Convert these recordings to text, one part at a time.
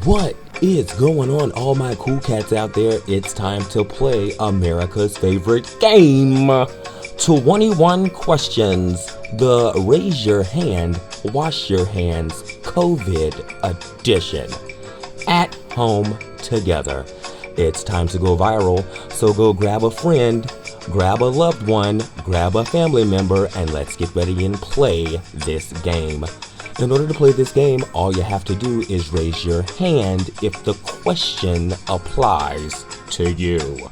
What is going on, all my cool cats out there? It's time to play America's favorite game. 21 questions. The raise your hand, wash your hands COVID edition. At home together. It's time to go viral, so go grab a friend, grab a loved one, grab a family member, and let's get ready and play this game. In order to play this game, all you have to do is raise your hand if the question applies to you.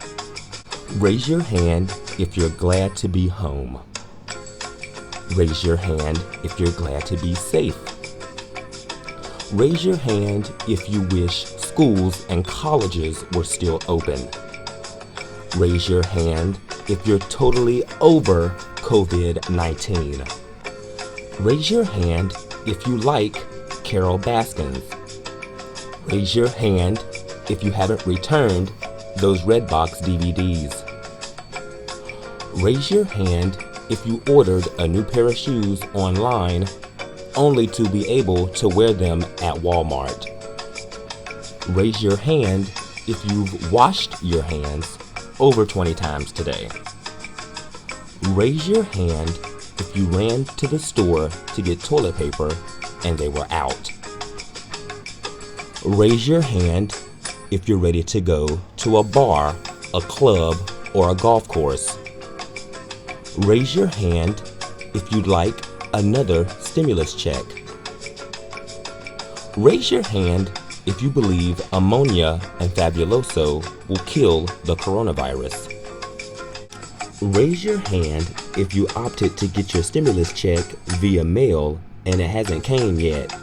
Raise your hand if you're glad to be home. Raise your hand if you're glad to be safe. Raise your hand if you wish schools and colleges were still open. Raise your hand if you're totally over COVID-19. Raise your hand if you like Carol Baskins. Raise your hand if you haven't returned those Redbox DVDs. Raise your hand if you ordered a new pair of shoes online only to be able to wear them at Walmart. Raise your hand if you've washed your hands over 20 times today. Raise your hand if you ran to the store to get toilet paper and they were out. Raise your hand if you're ready to go to a bar, a club, or a golf course. Raise your hand if you'd like another stimulus check. Raise your hand if you believe ammonia and Fabuloso will kill the coronavirus. Raise your hand if you opted to get your stimulus check via mail and it hasn't came yet.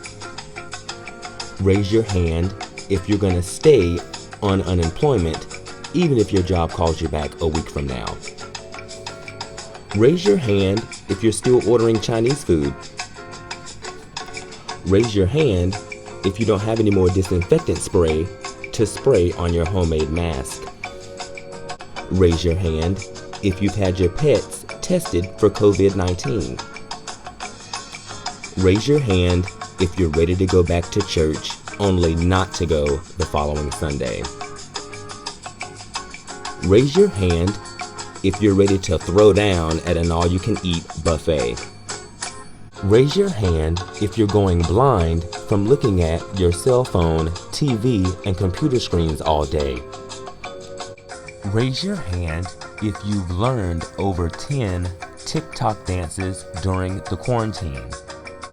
Raise your hand if you're going to stay on unemployment even if your job calls you back a week from now. Raise your hand if you're still ordering Chinese food. Raise your hand if you don't have any more disinfectant spray to spray on your homemade mask. Raise your hand if you've had your pets tested for COVID-19. Raise your hand if you're ready to go back to church, only not to go the following Sunday. Raise your hand if you're ready to throw down at an all-you-can-eat buffet. Raise your hand if you're going blind from looking at your cell phone, TV, and computer screens all day. Raise your hand if you've learned over 10 TikTok dances during the quarantine.